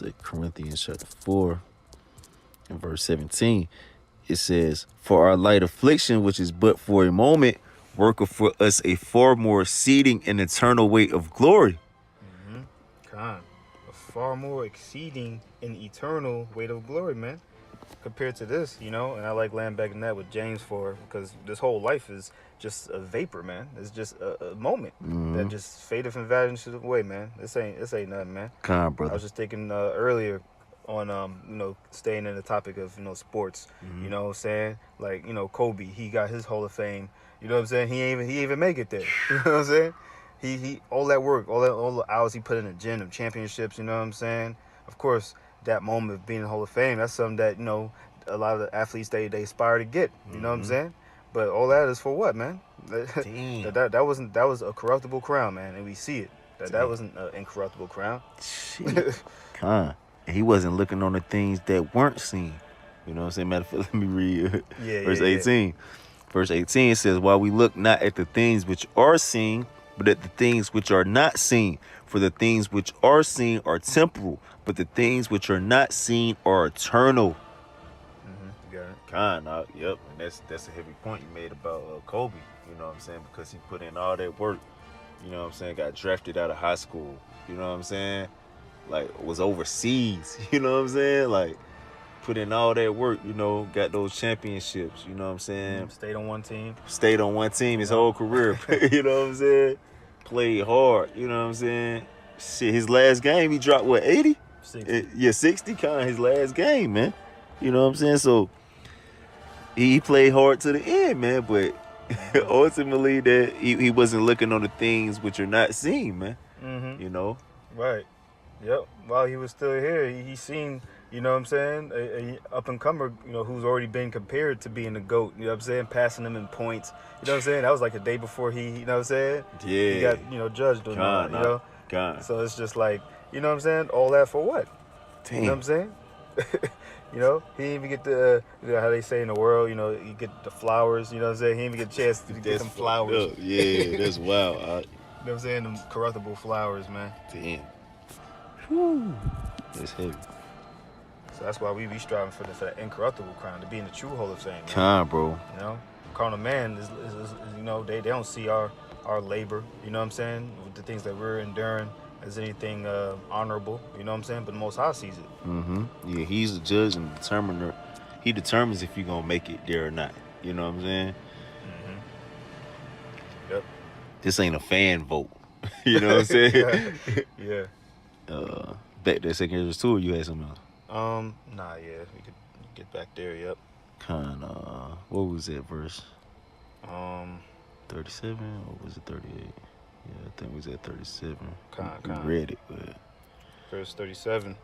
2 Corinthians chapter 4 and verse 17. It says, "For our light affliction, which is but for a moment, worketh for us a far more exceeding and eternal weight of glory." Con. A far more exceeding and eternal weight of glory, man. Compared to this, and I like laying back in that with James for because this whole life is just a vapor, man. It's just a moment that just fadeth and vanishes away, man. This ain't nothing, man. Con, I brother. was just thinking earlier on staying in the topic of sports. You know what I'm saying? Like Kobe, he got his Hall of Fame. You know what I'm saying? He ain't even make it there. You know what I'm saying? He all that work, all the hours he put in the gym, of championships. You know what I'm saying? Of course, that moment of being in the Hall of Fame, that's something that a lot of the athletes they aspire to get. You know what I'm saying? But all that is for what, man? Damn. that was a corruptible crown, man, and we see it. That wasn't an incorruptible crown. Shit. Con. And he wasn't looking on the things that weren't seen. You know what I'm saying? Matter of fact, let me read verse 18. Verse 18 says, "While we look not at the things which are seen, but at the things which are not seen. For the things which are seen are temporal, but the things which are not seen are eternal." You got it. Kind, yep. And that's a heavy point you made about Kobe. You know what I'm saying? Because he put in all that work. You know what I'm saying? Got drafted out of high school. You know what I'm saying? Like, was overseas. You know what I'm saying? Like, put in all that work, got those championships, you know what I'm saying? Stayed on one team His whole career, you know what I'm saying? Played hard, you know what I'm saying? Shit, his last game, he dropped, 80? 60. 60, kind of his last game, man. You know what I'm saying? So, he played hard to the end, man, but ultimately, that he wasn't looking on the things which are not seen, man. Right. Yep. While he was still here, he seen, you know what I'm saying, a up-and-comer, who's already been compared to being the GOAT, you know what I'm saying, passing him in points. You know what I'm saying? That was like a day before he, you know what I'm saying? Yeah. He got, judged on that, God. So it's just like, you know what I'm saying? All that for what? Damn. You know what I'm saying? He didn't even get the, how they say in the world, you get the flowers, you know what I'm saying? He didn't even get a chance to get them flowers. Yeah, that's wild. You know what I'm saying? Them corruptible flowers, man. Damn. Whew. That's heavy. So that's why we be striving for that incorruptible crown, to be in the true Hall of Fame. Con, bro. Carnal man is they don't see our labor, you know what I'm saying, with the things that we're enduring as anything honorable, you know what I'm saying, but the Most High sees it. Yeah, he's the judge and determiner. He determines if you're gonna make it there or not. You know what I'm saying? Yep. This ain't a fan vote. You know what I'm saying? Yeah. Back to Second Ezra 2, you had something else? We could get back there. Yep. What was that verse? 37 or was it 38? Yeah, I think it was at 37. We read it, but verse 37.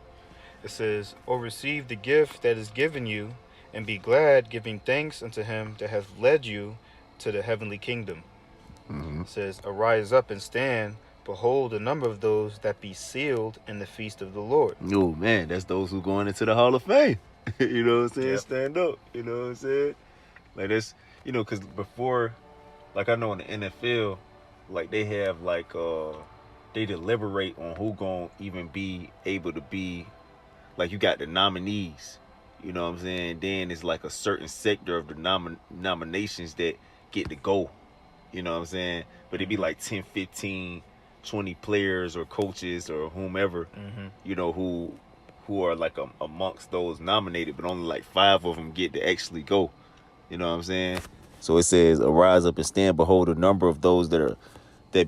It says, "Or receive the gift that is given you, and be glad, giving thanks unto him that hath led you to the heavenly kingdom." It says, "Arise up and stand. Behold, the number of those that be sealed in the feast of the Lord." Oh, man, that's those who going into the Hall of Fame. You know what I'm saying? Yep. Stand up. You know what I'm saying? Like, that's, because before, like, I know in the NFL, like, they have, like, they deliberate on who gonna even be able to be, like, you got the nominees. You know what I'm saying? Then it's like a certain sector of the nominations that get to go. You know what I'm saying? But it'd be like 10, 15, 20 players or coaches or whomever, who are like amongst those nominated, but only like 5 of them get to actually go. You know what I'm saying? So it says, "Arise up and stand. Behold, a number of those that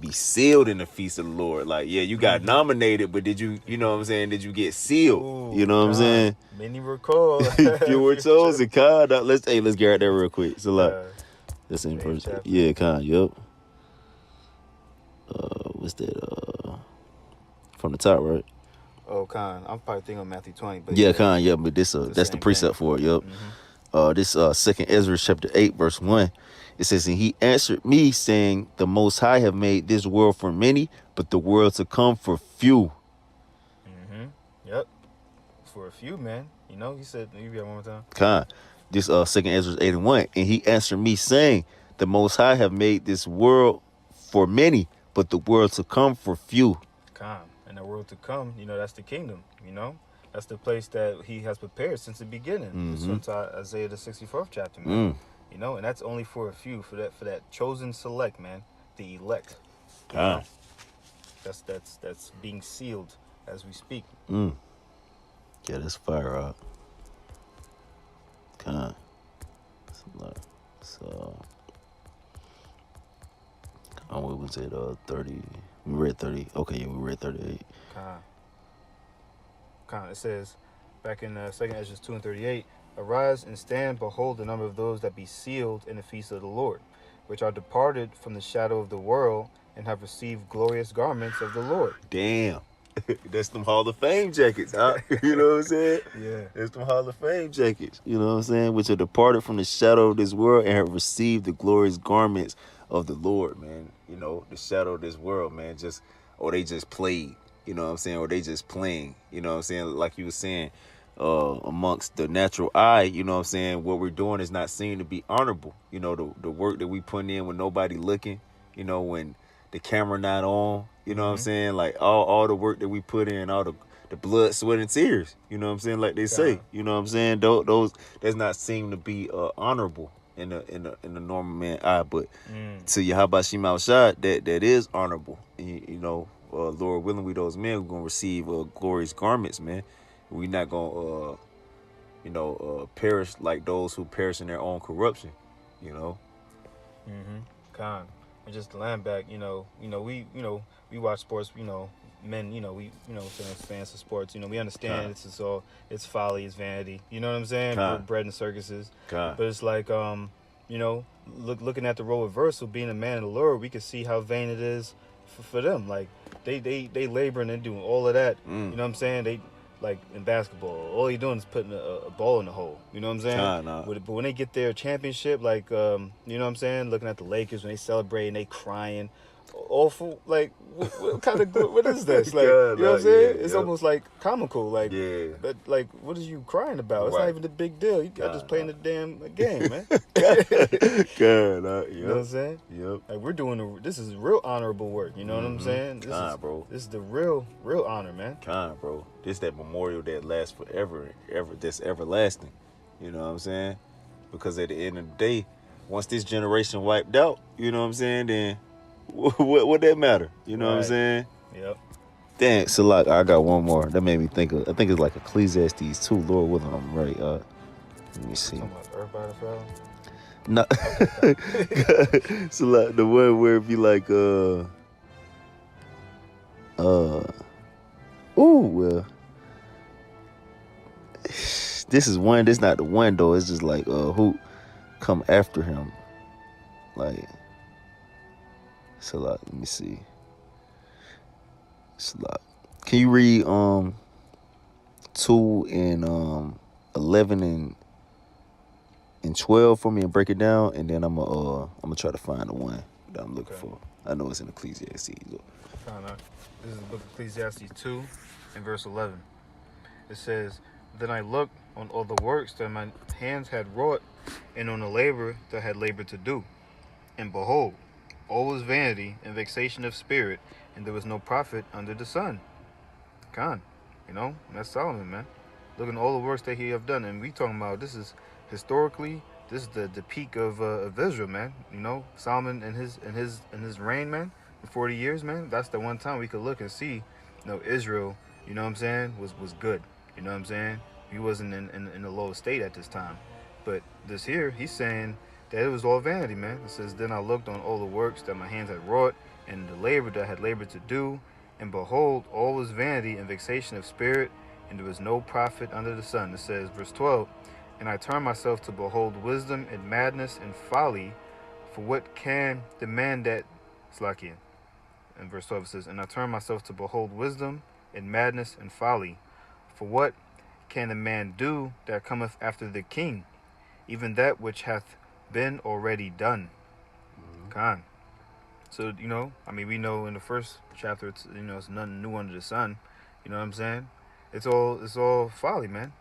be sealed in the feast of the Lord." Like, yeah, you got nominated, but did you know what I'm saying? Did you get sealed? Ooh, you know what I'm saying? Many recall. Few were chosen. God, let's get at that real quick. So like, that's in verse. Yeah, Con. Yep. What's that? From the top, right? Oh, Con. I'm probably thinking of Matthew 20. But yeah, Con. Yeah, but that's the precept for it. Yep. This 2 Ezra chapter 8 verse 1. It says, "And he answered me, saying, The Most High have made this world for many, but the world to come for few." Yep. For a few, man. He said, you got one more time. Con. This 2 Ezra 8 and 1. "And he answered me, saying, The Most High have made this world for many, but the world to come for few." Con. And the world to come, that's the kingdom, That's the place that he has prepared since the beginning. Mm-hmm. Pursuant to Isaiah the 64th chapter, man. Mm. You know, and that's only for a few, for that chosen select, man. The elect. You God. know? That's being sealed as we speak. Mm. Yeah, that's fire up. God. So, what was it? 30. We read 30. Okay, yeah, we read 38. It says, back in 2nd Ezra 2 and 38, arise and stand, behold the number of those that be sealed in the feast of the Lord, which are departed from the shadow of the world, and have received glorious garments of the Lord. Damn. That's them Hall of Fame jackets, huh? You know what I'm saying? Yeah. That's them Hall of Fame jackets. You know what I'm saying? Which are departed from the shadow of this world and have received the glorious garments of the Lord, man. You know, the shadow of this world, man. They just played. You know what I'm saying? Or they just playing. You know what I'm saying? Like you were saying, amongst the natural eye, you know what I'm saying? What we're doing is not seen to be honorable. You know, the work that we putting in when nobody looking, you know, when the camera not on, you know what I'm saying? Like all the work that we put in, all the blood, sweat, and tears, you know what I'm saying? Like they say, you know what I'm saying? Those does not seem to be honorable in the normal man eye, but to Yahweh Shema Shad, that is honorable. And, you know, Lord willing, we those men, we're gonna receive glorious garments, man. We not gonna perish like those who perish in their own corruption, you know. Con. And just to land back, we watch sports, men, fans of sports, we understand it's folly, it's vanity, you know what I'm saying? Con. Bread and circuses. Con. But it's like, looking at the role reversal, being a man of the Lord, we can see how vain it is for them. Like, they labor and they're doing all of that, you know what I'm saying? They, like in basketball, all you're doing is putting a ball in the hole. You know what I'm saying? But when they get their championship, like, you know what I'm saying? Looking at the Lakers when they celebrate and they crying. Awful. Like, what kind of, what is this? Like, you know what I'm saying? It's almost like comical. Like, but like, what are you crying about? It's not even a big deal. You got just playing the damn game, man. You know what I'm saying? Yep. Like, we're doing this is real honorable work. You know what I'm saying? Bro. This is the real honor, man. Bro. This that memorial that lasts forever, that's everlasting. You know what I'm saying? Because at the end of the day, once this generation wiped out, you know what I'm saying, then what that matter? You know what I'm saying? Yep. Damn, Salak, I got one more. That made me think of, I think it's like Ecclesiastes 2, Lord willing, I'm right. Let me see. Talking about everybody fell? No. So like the one where it be like well, this is one, this not the one though. It's just like who come after him. Like, so like, let me see. So like, can you read 2 and 11 and 12 for me and break it down, and then I'm gonna try to find the one that I'm looking for. I know it's in Ecclesiastes. This is the book of Ecclesiastes 2 and verse 11. It says, Then I looked on all the works that my hands had wrought, and on the labor that I had labored to do. And behold, all was vanity and vexation of spirit, and there was no profit under the sun. That's Solomon, man. Look at all the works that he have done, and we talking about this is historically, this is the peak of Israel, man. You know, Solomon and his reign, man, for 40 years, man. That's the one time we could look and see, Israel, you know what I'm saying, was good. You know what I'm saying? He wasn't in a low state at this time. But this here, he's saying that it was all vanity, man. It says, Then I looked on all the works that my hands had wrought, and the labor that I had labored to do, and behold, all was vanity and vexation of spirit, and there was no profit under the sun. It says, verse 12, And I turned myself to behold wisdom and madness and folly, for what can the man that... Slakia. And verse 12 says, And I turned myself to behold wisdom and madness and folly, for what can the man do that cometh after the king, even that which hath been already done? Khan. So, we know in the first chapter, it's nothing new under the sun. You know what I'm saying? It's all folly, man.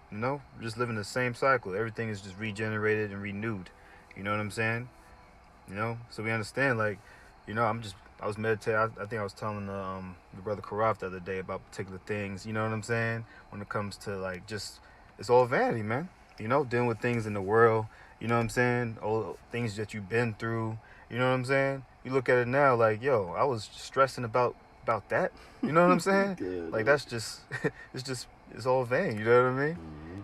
Just living the same cycle. Everything is just regenerated and renewed. You know what I'm saying? So we understand, like, I'm just I was meditating. I think I was telling the brother Karaf the other day about particular things. You know what I'm saying? When it comes to like just, it's all vanity, man. You know, dealing with things in the world. You know what I'm saying? All things that you've been through. You know what I'm saying? You look at it now, like, yo, I was stressing about that. You know what I'm saying? Good, Like that's just, it's all vain. You know what I mean? Mm-hmm.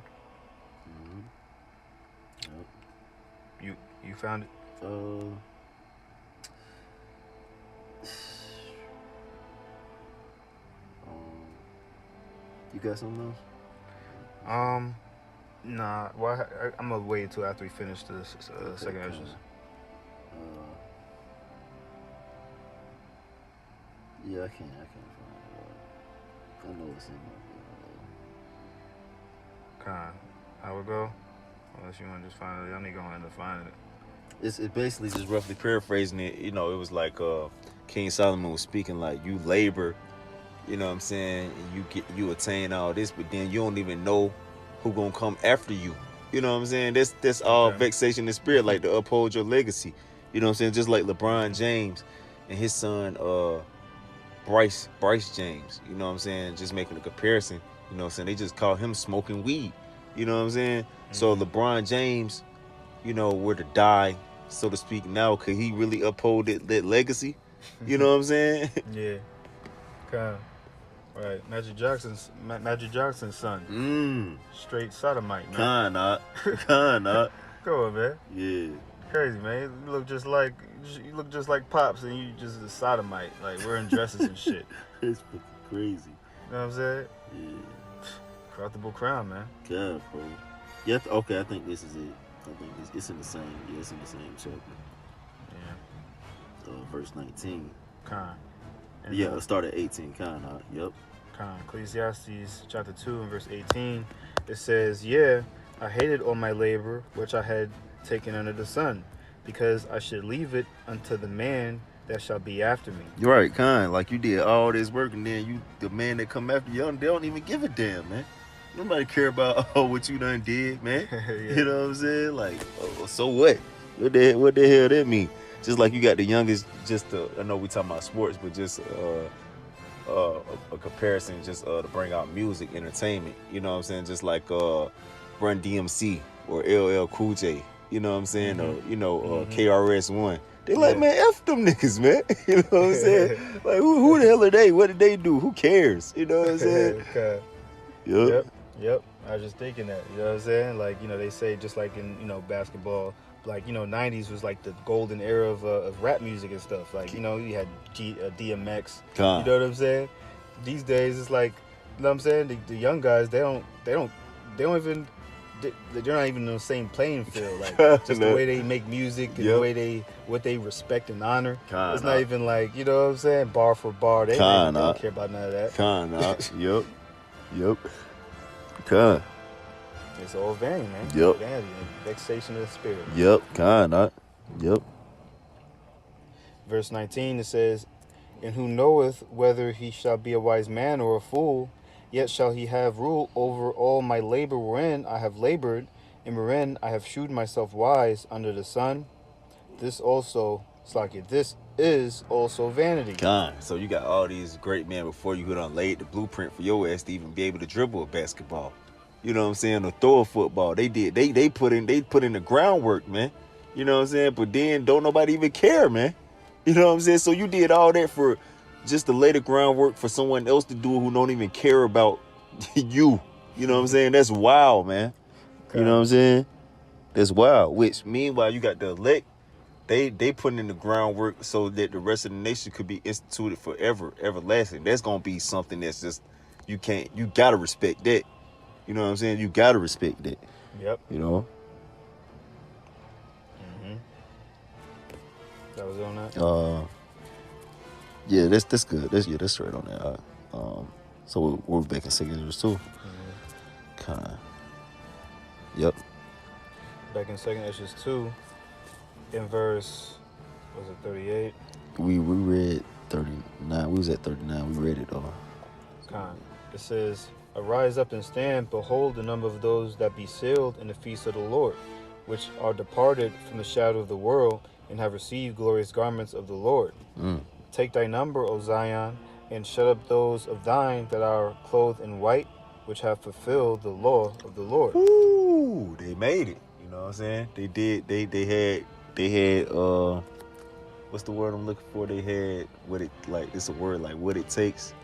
Mm-hmm. Yep. You found it. You got something else? Nah. Well, I'm gonna wait until after we finish this second Okay, exercise. Yeah, I can't find it. I know it's in Con, how it go? Unless you want to just find it, y'all need gonna end up finding it. It's basically just roughly paraphrasing it. You know, it was like King Solomon was speaking like you labor. You know what I'm saying? And you attain all this, but then you don't even know who gonna come after you. You know what I'm saying? That's all Okay. vexation in spirit, like to uphold your legacy. You know what I'm saying? Just like LeBron James and his son Bryce James. You know what I'm saying? Just making a comparison. You know what I'm saying? They just call him smoking weed. You know what I'm saying? So LeBron James, you know, were to die, so to speak, now, could he really uphold that legacy? You know what I'm saying? Yeah. Con. Right. Magic Jackson's son. Straight sodomite, man. Con not. Go on, man. Yeah. Crazy, man. You look just like Pops, and you just a sodomite, like wearing dresses and shit. It's fucking crazy. You know what I'm saying? Yeah. Corruptible crown, man. God, bro. Yeah. Okay, I think this is it. I think it's in the same. Yeah, it's in the same chapter. Yeah. Verse 19. Con. Yeah, let's start at 18. Con. Yep. Con. Ecclesiastes chapter 2 and verse 18. It says, "Yeah, I hated all my labor which I had taken under the sun, because I should leave it unto the man that shall be after me." You're right, Con. Like you did all this work, and then the man that come after you, they don't even give a damn, man. Nobody care about what you done did, man. Yeah. You know what I'm saying? Like, so what? What the hell that mean? Just like you got the youngest, I know we talking about sports, but just a comparison, just to bring out music, entertainment. You know what I'm saying? Just like Run DMC or LL Cool J. You know what I'm saying? Or KRS-One. They like, man, F them niggas, man. You know what I'm saying? Like, who the hell are they? What did they do? Who cares? You know what I'm saying? Okay. Yep. I was just thinking that. You know what I'm saying? Like, you know, they say just like in, you know, basketball, like, you know, 90s was like the golden era of rap music and stuff. Like, you know, you had DMX. God. You know what I'm saying? These days it's like, you know what I'm saying? The young guys, they're not even in the same playing field. Like, just the way they make music and the way what they respect and honor. It's not even like, you know what I'm saying, bar for bar. They don't care about none of that. Yep. God. It's all vain, man. Yep. Vanity and vexation of the spirit. Yep. God. Yep. Verse 19, it says, "And who knoweth whether he shall be a wise man or a fool, yet shall he have rule over all my labor wherein I have labored, and wherein I have shewed myself wise under the sun. This is also vanity." God. So you got all these great men before you who done laid the blueprint for your ass to even be able to dribble a basketball. You know what I'm saying? Or throw a football. They did. They put in the groundwork, man. You know what I'm saying? But then don't nobody even care, man. You know what I'm saying? So you did all that for just to lay the groundwork for someone else to do who don't even care about you. You know what I'm saying? That's wild, man. Okay. You know what I'm saying? That's wild. Which meanwhile you got the elect. They putting in the groundwork so that the rest of the nation could be instituted forever, everlasting. That's gonna be something that's just you gotta respect that. You know what I'm saying? You gotta respect that. Yep. You know? That was on that? Yeah, that's good. That's right on that. So we're back in second Ezra 2. Kinda. Yep. Back in second Ezra 2, in verse, was it 38? We read 39. We was at 39. We read it all. It says, "Arise up and stand, behold the number of those that be sealed in the feast of the Lord, which are departed from the shadow of the world, and have received glorious garments of the Lord." Take thy number, O Zion, and shut up those of thine that are clothed in white, which have fulfilled the law of the Lord. Ooh, they made it. You know what I'm saying? They did. They had what's the word I'm looking for? They had what it like. It's a word like what it takes.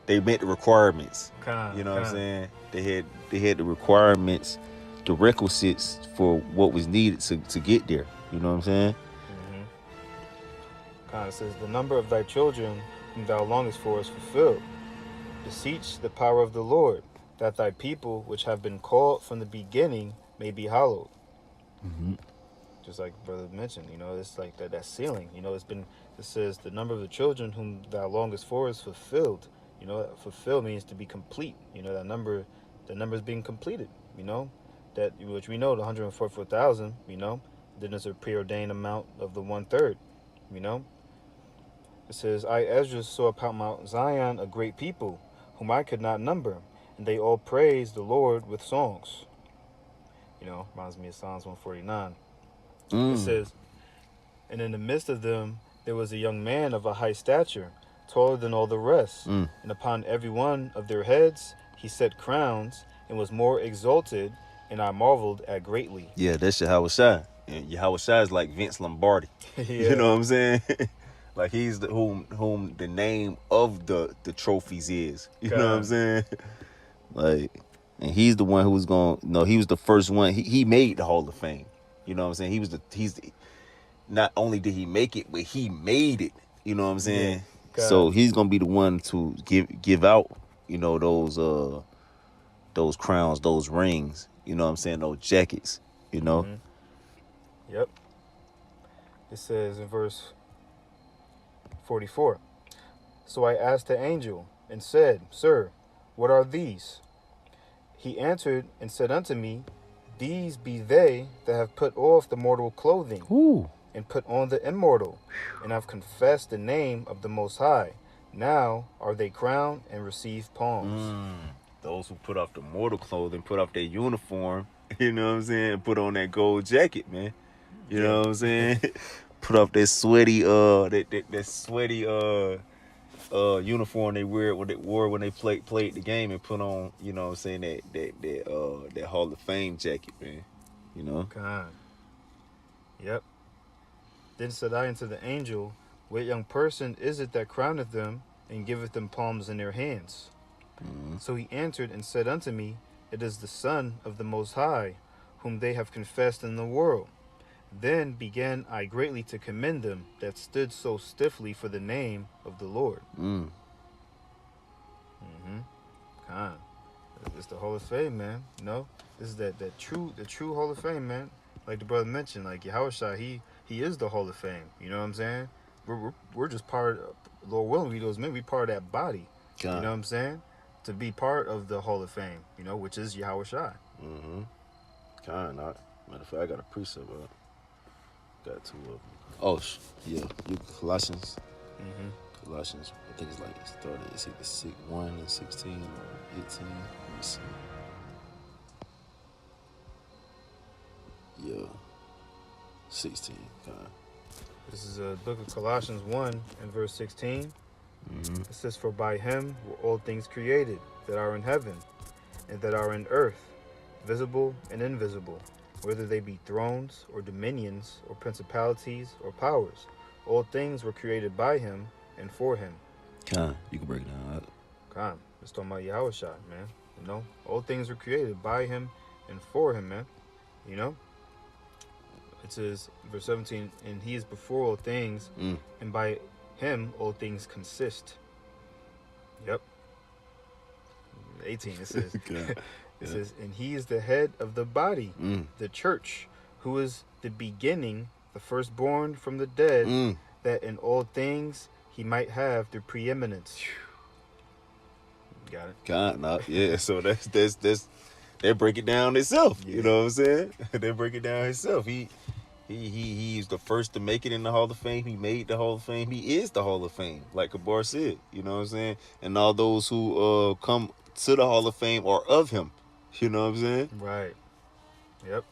They met the requirements. You know what I'm saying? They had the requirements, the requisites for what was needed to get there. You know what I'm saying? It says, the number of thy children whom thou longest for is fulfilled. Beseech the power of the Lord, that thy people which have been called from the beginning may be hallowed. Mm-hmm. Just like brother mentioned, it's like that ceiling. It says the number of the children whom thou longest for is fulfilled. Fulfill means to be complete. The number is being completed. That which we know, the 144,000. Then there's a preordained amount of the 1/3. It says, I Ezra saw upon Mount Zion a great people, whom I could not number, and they all praised the Lord with songs. Reminds me of Psalms 149. It says, and in the midst of them there was a young man of a high stature, taller than all the rest, and upon every one of their heads he set crowns, and was more exalted, and I marveled at greatly. Yeah, that's Yahweh Shai. And Yahweh Shai is like Vince Lombardi. Yeah. You know what I'm saying? Like he's the whom the name of the trophies is. You know what I'm saying? Like, and he's the one who was he was the first one. He made the Hall of Fame. You know what I'm saying? Not only did he make it, but he made it. You know what I'm saying? Yeah. So he's gonna be the one to give out, those crowns, those rings, you know what I'm saying, those jackets, Yep. It says in verse 44, so I asked the angel and said, Sir, what are these? He answered and said unto me, These be they that have put off the mortal clothing, and put on the immortal, and have confessed the name of the Most High. Now are they crowned and receive palms. Those who put off the mortal clothing, put off their uniform, you know what I'm saying, put on that gold jacket, man. You know what I'm saying? Put off that sweaty that sweaty uniform they wore when they played the game, and put on, you know what I'm saying, that Hall of Fame jacket, man. God. Yep. Then said I unto the angel, What young person is it that crowneth them, and giveth them palms in their hands? So he answered and said unto me, It is the Son of the Most High, whom they have confessed in the world. Then began I greatly to commend them that stood so stiffly for the name of the Lord. God. It's the Hall of Fame, man. This is the true Hall of Fame, man. Like the brother mentioned, like Yahushua, he is the Hall of Fame. You know what I'm saying? We're just part of, Lord willing, we part of that body. God. You know what I'm saying? To be part of the Hall of Fame, which is Yahushua. Matter of fact, I got a precept up. Got two of them. Oh, yeah. Colossians. Colossians, I think it's either 1 and 16 or 18. Let me see. Yeah. 16. This is a book of Colossians 1 and verse 16. It says, For by him were all things created, that are in heaven, and that are in earth, visible and invisible, whether they be thrones, or dominions, or principalities, or powers. All things were created by him and for him. You can break it down. Let's talk about Yahushua, man. All things were created by him and for him, man. It says, verse 17, and he is before all things, and by him all things consist. Yep. 18, it says, it says, and he is the head of the body, the church, who is the beginning, the firstborn from the dead, that in all things he might have the preeminence. Got it? Yeah. So that's they break it down itself. Yeah. You know what I'm saying? They break it down himself. He's the first to make it in the Hall of Fame. He made the Hall of Fame. He is the Hall of Fame, like Kabar said. You know what I'm saying? And all those who come to the Hall of Fame are of him. You know what I'm saying? Right. Yep.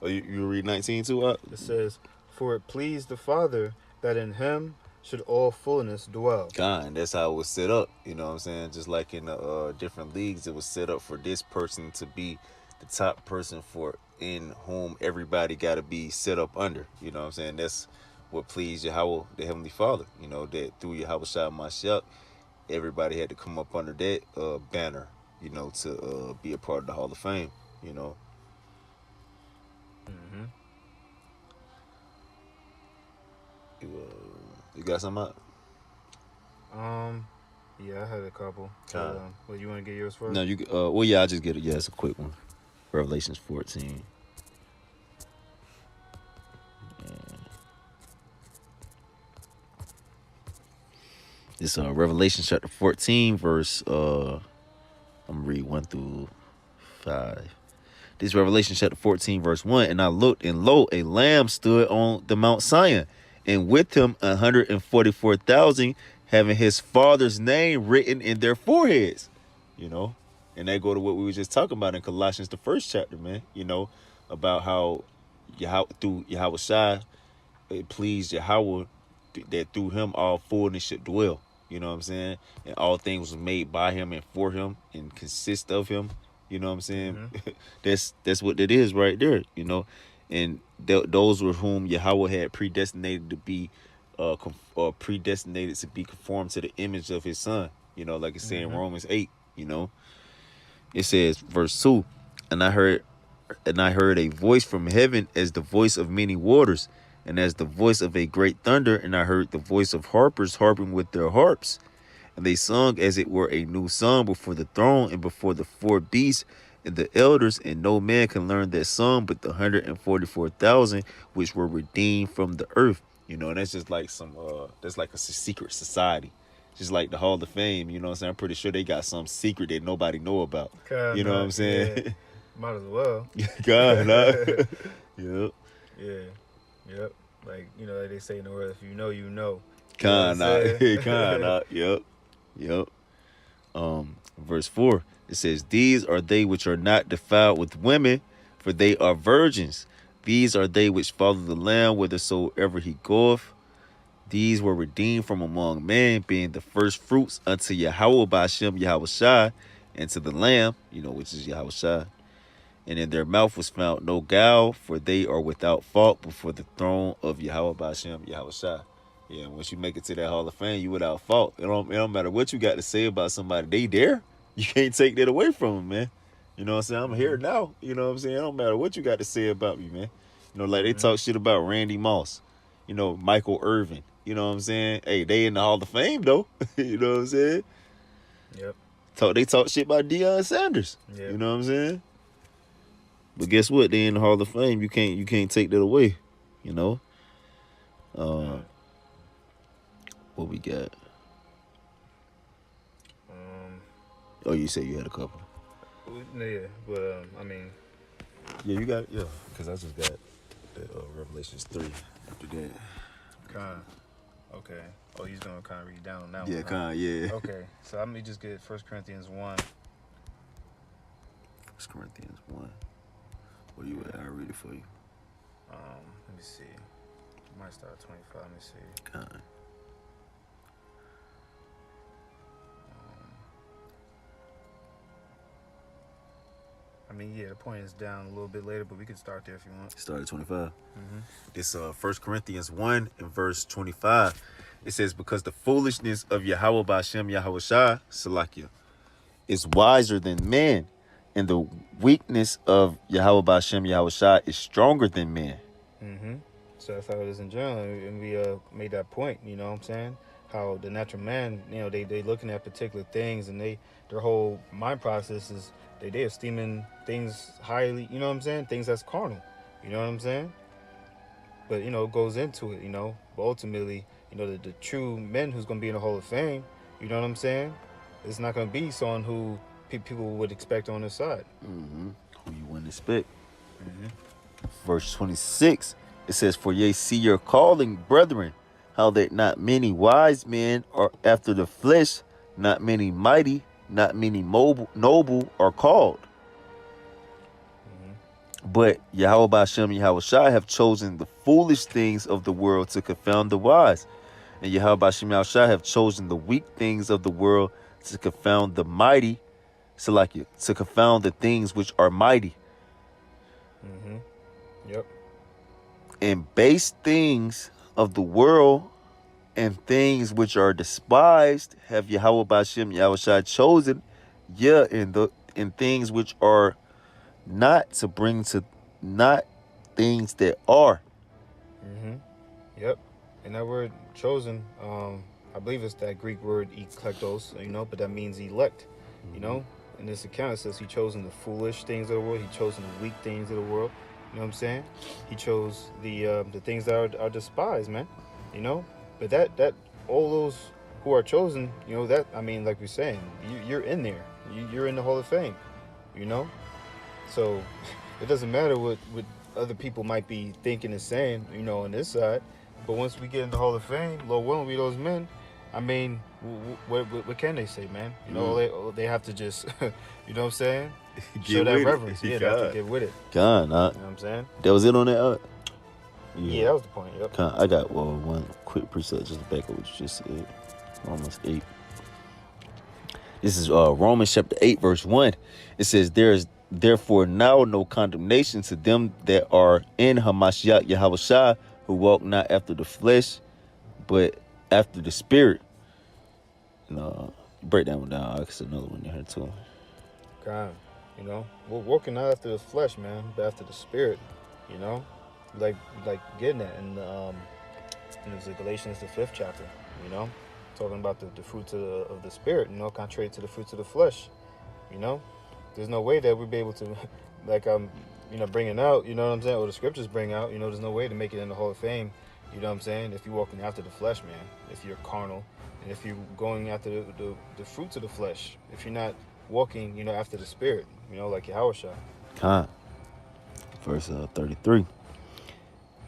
Oh, you read 19 too? It says, For it pleased the Father, that in him should all fullness dwell. God, that's how it was set up. You know what I'm saying? Just like in the different leagues, it was set up for this person to be the top person for in whom everybody got to be set up under. You know what I'm saying? That's what pleased Yahweh, the Heavenly Father. You know, that through Yahweh Shai Mashiach, everybody had to come up under that banner, you know, to be a part of the Hall of Fame, you know. Mm-hmm. You got something out? Yeah, I had a couple. Well, you want to get yours first? No, you. Well, yeah, I'll just get it. Yeah, it's a quick one. Revelations 14. It's Revelation chapter 14, verse I'm gonna read 1 through 5. This Revelation chapter 14, verse 1. And I looked, and lo, a lamb stood on the Mount Zion, and with him 144,000, having his father's name written in their foreheads. You know, and that go to what we were just talking about in Colossians, the first chapter, man. You know, about how through Yahweh Shai, it pleased Yahweh that through him all fullness should dwell. You know what I'm saying? And all things was made by him and for him and consist of him. You know what I'm saying? Mm-hmm. That's what it is right there. You know, and those were whom Yahweh had predestinated to be, predestinated to be conformed to the image of his Son. You know, like it's saying in Romans 8. You know, it says verse 2, and I heard a voice from heaven as the voice of many waters, and as the voice of a great thunder, and I heard the voice of harpers harping with their harps. And they sung as it were a new song before the throne and before the four beasts and the elders, and no man can learn that song but the 144,000 which were redeemed from the earth. You know, and that's just like that's like a secret society. Just like the Hall of Fame, you know what I'm saying? I'm pretty sure they got some secret that nobody know about. You know what I'm saying? Yeah. Might as well. God, yep. Yeah. Yep. Like, you know, like they say in the world, if you know, you know. Yep. Verse 4, it says, these are they which are not defiled with women, for they are virgins. These are they which follow the Lamb whithersoever he goeth. These were redeemed from among men, being the first fruits unto Yahweh Ba'ashem Yahweh Shai, and to the Lamb, you know, which is Yahweh Shai. And in their mouth was found no guile, for they are without fault before the throne of Yahweh Ba'ashem Yahweh Shai. Yeah, once you make it to that Hall of Fame, you without fault. It don't matter what you got to say about somebody. They there. You can't take that away from them, man. You know what I'm saying? I'm here now. You know what I'm saying? It don't matter what you got to say about me, man. You know, like they talk shit about Randy Moss. You know, Michael Irvin. You know what I'm saying? Hey, they in the Hall of Fame, though. You know what I'm saying? Yep. They talk shit about Deion Sanders. Yep. You know what I'm saying? But guess what? They in the Hall of Fame. You can't take that away. You know? What we got? Oh, you said you had a couple. Yeah, but I mean. Yeah, you got because I just got the Revelations 3 after that. Okay. Oh, he's gonna kind of read down on that one. Yeah, yeah. Okay, so let me just get 1 Corinthians 1. 1 Corinthians 1. What do you at? I'll read it for you. Let me see. I might start at 25. Let me see. I mean, yeah, the point is down a little bit later, but we can start there if you want. Start at 25. This 1 Corinthians 1 and verse 25. It says, because the foolishness of Yahweh Ba'ashem Yahweh Shai, Salakia, is wiser than men, and the weakness of Yahweh Ba'ashem Yahweh Shai is stronger than men. So that's how it is in general, and we made that point, you know what I'm saying? How the natural man, you know, they looking at particular things, and their whole mind process is they esteeming things highly, you know what I'm saying? Things that's carnal, you know what I'm saying? But, you know, it goes into it, you know. But ultimately, you know, the true men who's going to be in the Hall of Fame, you know what I'm saying? It's not going to be someone who people would expect on their side. Who you wouldn't expect. Verse 26, it says, for ye see your calling, brethren, how that not many wise men are after the flesh, not many mighty, not many noble are called. But Yahweh Bashem Yahweh Shai have chosen the foolish things of the world to confound the wise. And Yahweh Bashem Yahweh Shai have chosen the weak things of the world to confound the mighty. So like it, to confound the things which are mighty. Mm-hmm. Yep. And base things of the world and things which are despised have Yahweh Bashem Yahweh Shai chosen. Yeah, in things which are not to bring to not things that are. Mm-hmm. Yep. And that word chosen, I believe it's that Greek word eklektos, but that means elect, you know. In this account, it says he chosen the foolish things of the world. He chosen the weak things of the world. You know what I'm saying? He chose the things that are despised, man. You know, but that all those who are chosen, that I mean, like we're saying, you're in there. You're in the Hall of Fame. You know, so it doesn't matter what other people might be thinking and saying, on this side. But once we get in the Hall of Fame, Lord willing, we those men. I mean, what can they say, man? All they have to just, you know what I'm saying? Show that reverence. Yeah, they have to get with it. God, You know what I'm saying? that was it on that. Yeah, that was the point. Yep. I got one quick preset just to back up what you just said. Romans 8. This is Romans chapter 8, verse 1. It says, there is therefore now no condemnation to them that are in Hamashiach Yahushua, who walk not after the flesh, but after the spirit. No, break that one down. There's another one in here too. God, we're walking not after the flesh, man, but after the spirit. You know, like getting that in the Galatians the 5th chapter. Talking about the fruits of the spirit. Contrary to the fruits of the flesh. There's no way that we'd be able to, like bringing out. You know what I'm saying? Or the scriptures bring out. There's no way to make it in the Hall of Fame. You know what I'm saying? If you're walking after the flesh, man. If you're carnal, and if you're going after the fruits of the flesh, if you're not walking, after the spirit, like Yahweh Shai. Verse 33.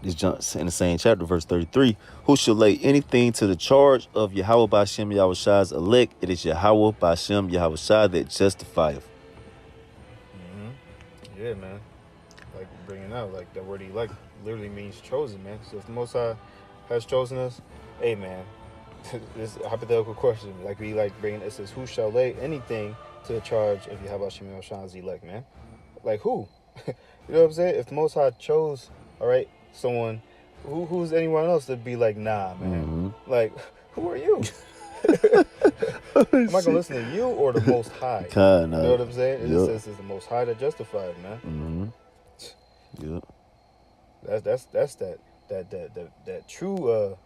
This jumps in the same chapter, verse 33. Who shall lay anything to the charge of Yahweh Bashem Yahweh Shai's elect? It is Yahweh Bashem Yahweh Shai that justifieth. Mm-hmm. Yeah, man. Like bringing out, like that word elect literally means chosen, man. So if the Most High has chosen us, hey, man, this is a hypothetical question. Like we bringing it says, who shall lay anything to the charge of Yahweh Bashem Yahweh Shai's elect, man? Like who? You know what I'm saying? If the Most High chose, all right, someone, who's anyone else to be like, nah, man? Mm-hmm. Like, who are you? Am I gonna listen to you or the Most High? You know what I'm saying? It just says it's the Most High that justified, man. Mm-hmm. Yep. That's that true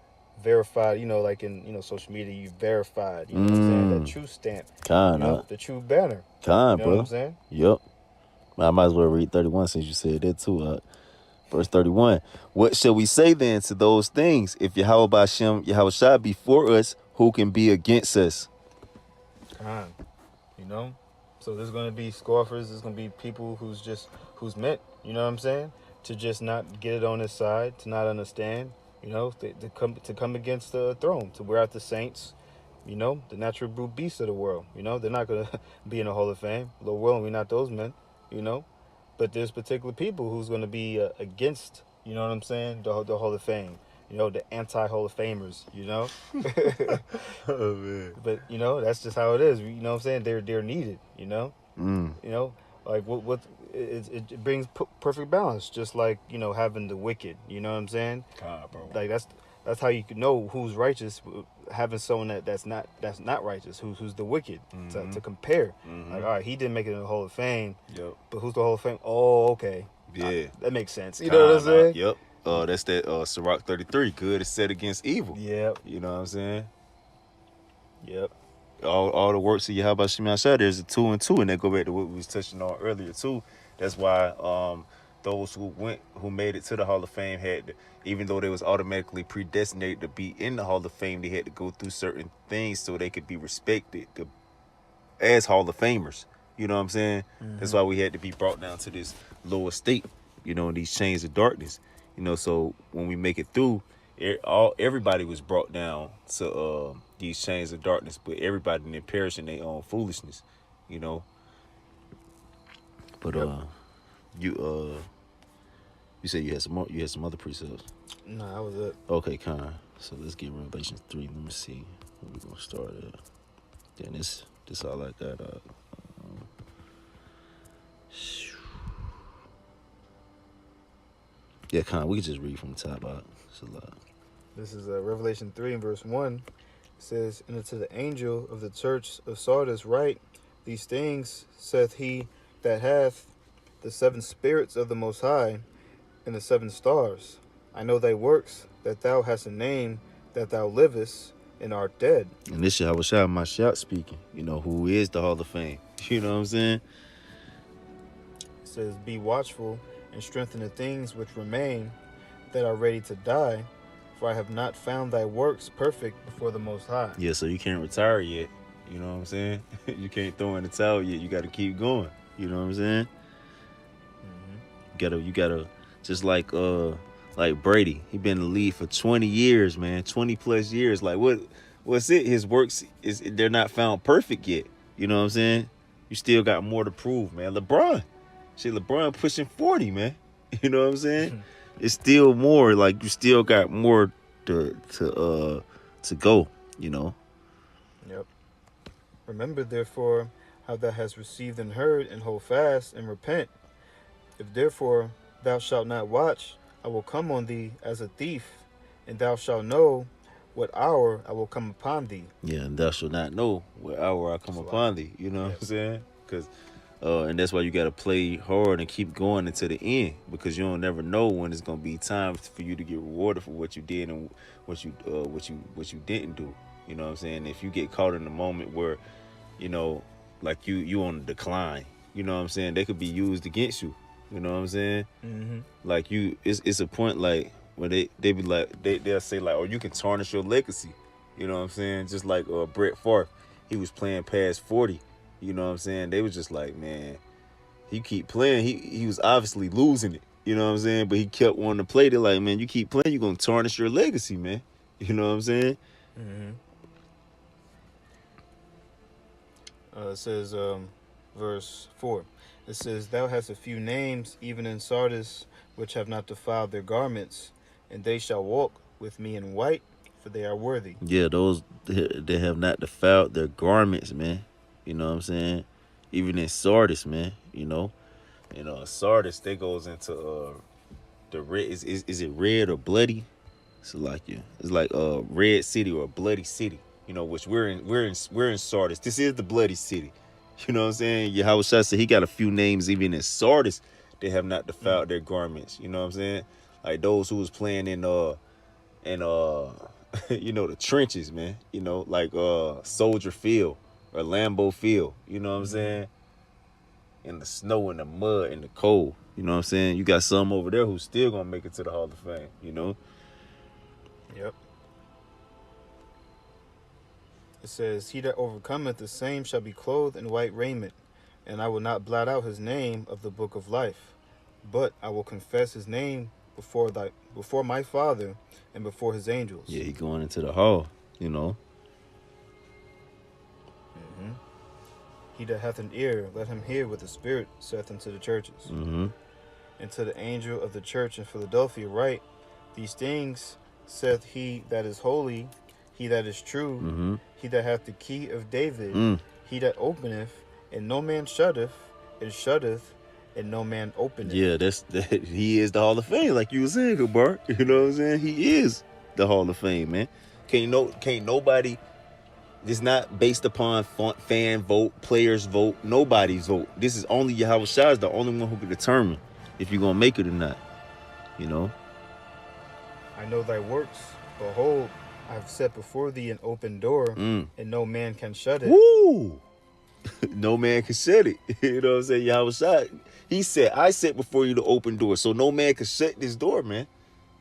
verified. Like in social media, you verified. You know what I'm saying? That true stamp. The true banner. You know what I'm saying? Yep. I might as well read 31 since you said that too. Verse 31. What shall we say then to those things? If Yahweh Bashem Yahweh Shai be for us, who can be against us? So there's gonna be scoffers. There's gonna be people who's meant. You know what I'm saying? To just not get it on his side, to not understand. To come against the throne, to wear out the saints. The natural brute beasts of the world. They're not gonna be in the Hall of Fame. Lord willing, we're not those men. But there's particular people who's going to be against, you know what I'm saying, the Hall of Fame, the anti-Hall of Famers, Oh, man. But, that's just how it is. You know what I'm saying? They're needed, Like, it brings perfect balance, just like, having the wicked, you know what I'm saying? Like, that's how you can know who's righteous, having someone that's not righteous, who's the wicked, to compare. Like, all right, he didn't make it in the Hall of Fame. Yep. But who's the Hall of Fame? Oh, okay. Yeah. That makes sense. You know what I'm saying? Yep. That's that Sirach 33. Good is set against evil. Yep. You know what I'm saying? Yep. All the works of Yahweh Shemai Shai, there's a 2 and 2, and that go back to what we was touching on earlier too. That's why those who made it to the Hall of Fame had to, even though they was automatically predestinated to be in the Hall of Fame, they had to go through certain things so they could be respected as Hall of Famers. You know what I'm saying? Mm-hmm. That's why we had to be brought down to this lower state, in these chains of darkness. So when we make it through, everybody was brought down to these chains of darkness, but everybody didn't perish in their own foolishness, But yep. You said you had some more. You had some other precepts. No, that was it. Okay, kind. So let's get Revelation 3. Let me see where we're gonna start at. Then this all I got. Yeah, kind. We can just read from the top out. It's a lot. This is Revelation 3 and verse 1. It says, "And unto the angel of the church of Sardis write, These things saith he that hath the 7 spirits of the Most High and the 7 stars. I know thy works, that thou hast a name, that thou livest and art dead." And this shit, I was shouting my shout speaking. You know, who is the Hall of Fame? You know what I'm saying? It says, "Be watchful and strengthen the things which remain that are ready to die, for I have not found thy works perfect before the Most High." Yeah, so you can't retire yet. You know what I'm saying? You can't throw in the towel yet. You got to keep going. You know what I'm saying? You gotta, just like Brady. He been in the league for 20 years, man. 20 plus years. Like what's it? His works they're not found perfect yet. You know what I'm saying? You still got more to prove, man. LeBron pushing 40, man. You know what I'm saying? It's still more. Like you still got more to go. You know. Yep. "Remember therefore how thou hast received and heard, and hold fast and repent. If therefore thou shalt not watch, I will come on thee as a thief, and thou shalt know what hour I will come upon thee." Yeah, and thou shalt not know what hour I come upon thee. You know what I'm saying? Because and that's why you got to play hard and keep going until the end, because you don't never know when it's gonna be time for you to get rewarded for what you did and what you didn't do. You know what I'm saying? If you get caught in the moment where, you know, like you on the decline, you know what I'm saying, they could be used against you. You know what I'm saying? Mm-hmm. Like it's a point like where they be like they'll say like, oh, you can tarnish your legacy. You know what I'm saying? Just like Brett Favre, he was playing past 40. You know what I'm saying? They was just like, man, he keep playing. He was obviously losing it. You know what I'm saying? But he kept wanting to play. They're like, man, you keep playing, you're gonna tarnish your legacy, man. You know what I'm saying? Mm-hmm. It says, verse 4. It says, "Thou hast a few names, even in Sardis, which have not defiled their garments, and they shall walk with me in white, for they are worthy." Yeah, those they have not defiled their garments, man. You know what I'm saying? Even in Sardis, man. You know, Sardis, they goes into the red. Is it red or bloody? It's like red city or bloody city. You know, which we're in Sardis. This is the bloody city. You know what I'm saying? Yahweh Shai said he got a few names even in Sardis. They have not defiled their garments. You know what I'm saying? Like those who was playing in you know, the trenches, man. You know, like Soldier Field or Lambeau Field. You know what I'm saying? In the snow, in the mud, in the cold. You know what I'm saying? You got some over there who's still gonna make it to the Hall of Fame. You know? Yep. It says, "He that overcometh, the same shall be clothed in white raiment, and I will not blot out his name of the book of life, but I will confess his name before my Father and before his angels." Yeah, he going into the hall. You know? Mm-hmm. "He that hath an ear, let him hear what the Spirit saith unto the churches. Mm-hmm. And to the angel of the church in Philadelphia write, These things saith he that is holy, he that is true, Mm-hmm. he that hath the key of David, Mm. he that openeth, and no man shutteth, and shutteth, and no man openeth." Yeah, he is the Hall of Fame, like you were saying, good Bart. You know what I'm saying? He is the Hall of Fame, man. Can't nobody. It's not based upon fan vote, players vote, nobody's vote. This is only Yahweh Shai is the only one who can determine if you're gonna make it or not. You know? "I know thy works. Behold, I have set before thee an open door, Mm. and no man can shut it." Woo! No man can shut it. You know what I'm saying? Yahweh Shai, he said, I set before you the open door, so no man can shut this door, man.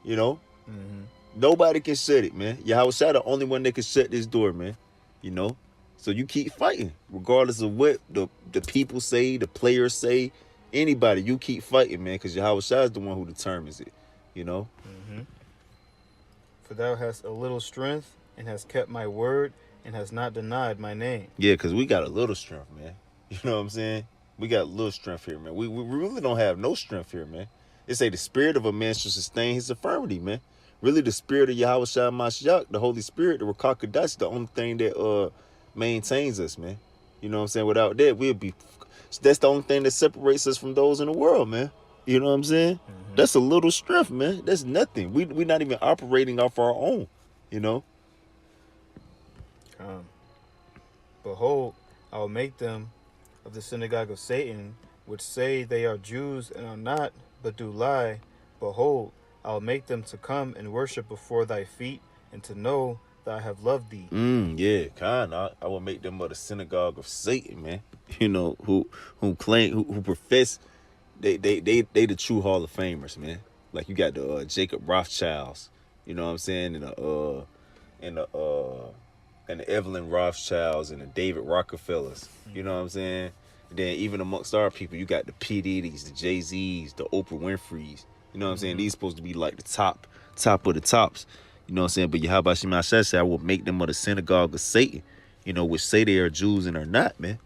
You know? Mm-hmm. Nobody can shut it, man. Yahweh Shai the only one that can shut this door, man. You know? So you keep fighting, regardless of what the people say, the players say, anybody, you keep fighting, man, because Yahweh Shai is the one who determines it. You know? Mm-hmm. "For thou hast a little strength, and hast kept my word, and hast not denied my name." Yeah, because we got a little strength, man. You know what I'm saying? We got a little strength here, man. We really don't have no strength here, man. It say the spirit of a man should sustain his infirmity, man. Really, the spirit of Yahweh Shai Mashiach, the Holy Spirit, the Ruach Kodesh, the only thing that maintains us, man. You know what I'm saying? Without that, we'll be. That's the only thing that separates us from those in the world, man. You know what I'm saying? Mm-hmm. That's a little strength, man. That's nothing. We're not even operating off our own. You know. Behold, I will make them of the synagogue of Satan, which say they are Jews and are not, but do lie. Behold, I will make them to come and worship before thy feet, and to know that I have loved thee. Yeah, I will make them of the synagogue of Satan, man. You know, who claim who profess they the true Hall of Famers, man. Like you got the Jacob Rothschilds, you know what I'm saying, and the Evelyn Rothschilds and the David Rockefellers, you know what I'm saying. And then even amongst our people, you got the P Diddy's, the Jay Z's, the Oprah Winfrey's. You know what I'm saying. These supposed to be like the top of the tops. You know what I'm saying? But Yahweh Shema said, I will make them of the synagogue of Satan, you know, which say they are Jews and are not, man.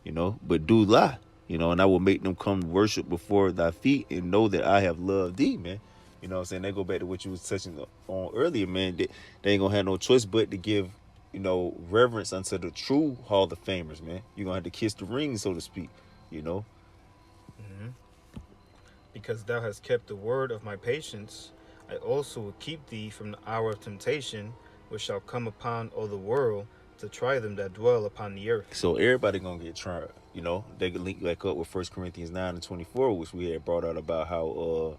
You know, but do lie. You know, and I will make them come worship before thy feet and know that I have loved thee, man. You know what I'm saying? They go back to what you was touching on earlier, man. They ain't gonna have no choice but to give, you know, reverence unto the true Hall of Famers, man. You're gonna have to kiss the ring, so to speak, you know. Because thou hast kept the word of my patience, I also will keep thee from the hour of temptation, which shall come upon all the world to try them that dwell upon the earth. So everybody gonna get tried, you know. They can link back up with 1 Corinthians 9:24, which we had brought out about how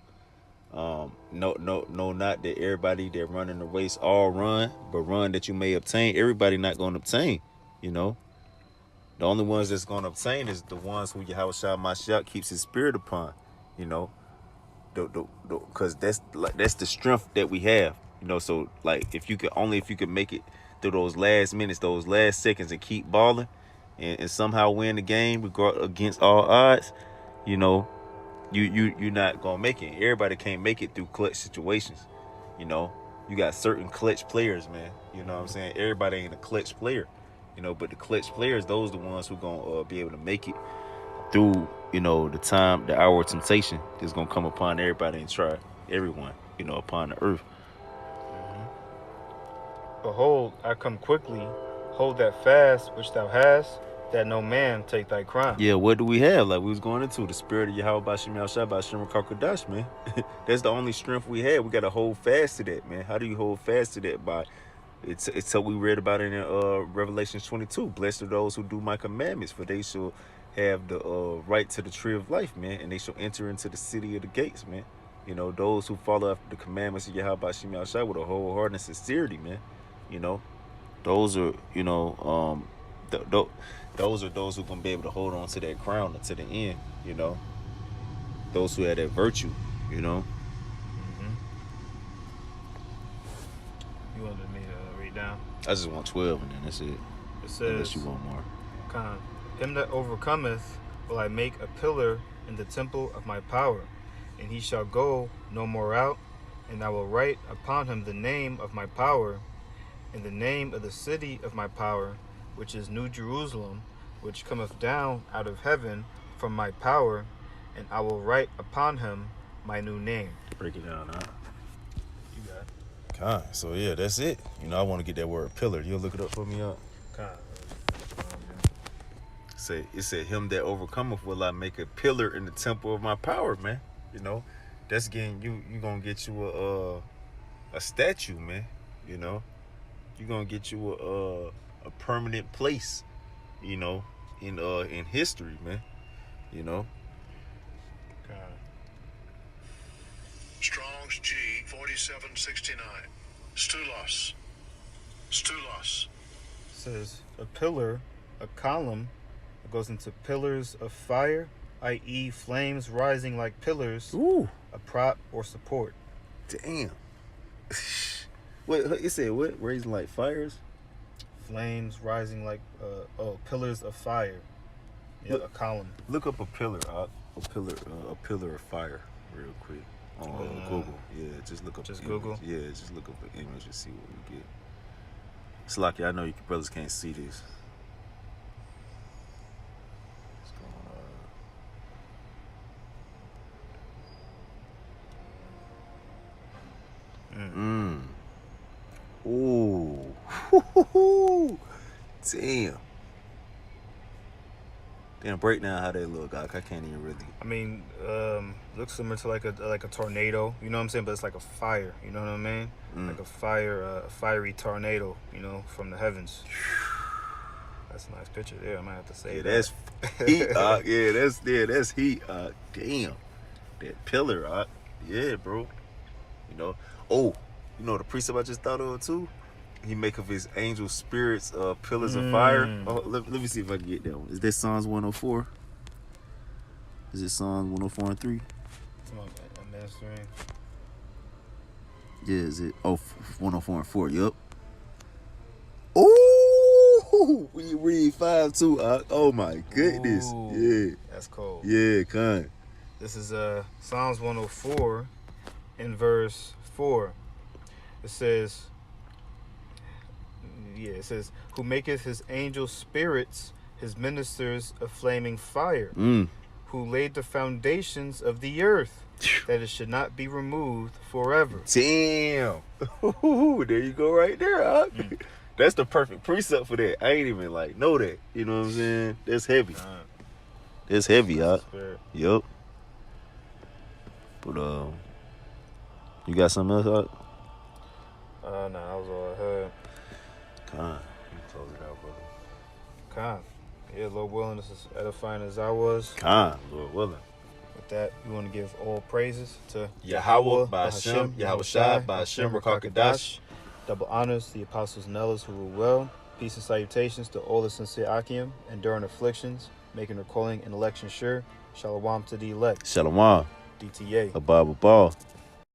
not that everybody that running the race all run, but run that you may obtain. Everybody not gonna obtain, you know. The only ones that's gonna obtain is the ones who Yahweh Shai Mashiach keeps his spirit upon, you know. Because that's the strength that we have, you know. So like if you could make it through those last minutes, those last seconds, and keep balling, and somehow win the game against all odds, you know, you're not gonna make it. Everybody can't make it through clutch situations, you know. You got certain clutch players, man. You know what I'm saying? Everybody ain't a clutch player, you know. But the clutch players, those the ones who gonna be able to make it through, you know, the hour of temptation that's gonna come upon everybody and try everyone, you know, upon the earth. Behold, I come quickly. Hold that fast which thou hast, that no man take thy crown. Yeah, what do we have? Like we was going into the spirit of Yahweh Bashim Yahshua Bashim Kakadash, man. That's the only strength we have. We gotta hold fast to that, man. How do you hold fast to that? By it's what we read about in Revelation 22. Blessed are those who do my commandments, for they shall have the right to the tree of life, man, and they shall enter into the city of the gates, man. You know, those who follow after the commandments of Yahweh Bashim Yahshua with a whole heart and sincerity, man. You know, those are, you know, those are those who gonna be able to hold on to that crown to the end, you know. Those who have that virtue, you know. You wanted me to read down? I just want 12 and then that's it. It says, unless you want more. Him that overcometh will I make a pillar in the temple of my power, and he shall go no more out, and I will write upon him the name of my power, and the name of the city of my power, which is New Jerusalem, which cometh down out of heaven from my power, and I will write upon him my new name. Break it down, huh? You got it. So yeah, that's it. You know, I want to get that word pillar. You'll look it up for me, up. It said him that overcometh will I make a pillar in the temple of my power, man. You know, that's getting you gonna get you a statue, man. You know, you gonna get you a permanent place, you know, in history, man. You know. Strong's G 4769. Stulos. It says a pillar, a column. It goes into pillars of fire, i.e., flames rising like pillars. Ooh. A prop or support. Damn. Wait, it said what? Raising like fires? Flames rising like pillars of fire. Yeah, a column. Look up a pillar of fire, real quick on Google. Yeah, just look up. Just an Google. Image. Yeah, just look up an image and see what we get. It's lucky. I know you brothers can't see this. What's going Damn. Damn, break down how they look. I can't even really. I mean, looks similar to like a tornado. You know what I'm saying? But it's like a fire. You know what I mean? Like a fiery tornado. You know, from the heavens. That's a nice picture there. I might have to say that. That's heat. That's heat. Damn, that pillar. Yeah, bro. You know. Oh, you know the precept I just thought of too. He make of his angel spirits pillars of fire. Oh, let me see if I can get that one. Is that Psalms 104? Is it Psalms 104 and 3? Come on, I'm mastering. Yeah, is it? Oh, 104 and 4. Yup. Ooh, we read 5 too. Oh my goodness. Ooh, yeah, that's cold. Yeah, kind. This is Psalms 104 in verse 4. It says, who maketh his angel spirits his ministers a flaming fire, who laid the foundations of the earth, that it should not be removed forever. Damn. There you go right there. That's the perfect precept for that. I ain't even know that. You know what I'm saying? That's heavy. That's heavy, Yup. But you got something else, No, that was all I had. Con. You close it out, brother. Con. Yeah, Lord willing, this is edifying as I was. Con, Lord willing. With that, we want to give all praises to Yahweh, Ba'Hashem, Yahweh Shai, Ba'Hashem, Rakakadash. Double honors to the apostles and elders who rule well. Peace and salutations to all the sincere Akim, enduring afflictions, making their calling and election sure. Shalom to the elect. Shalom. DTA. Abba.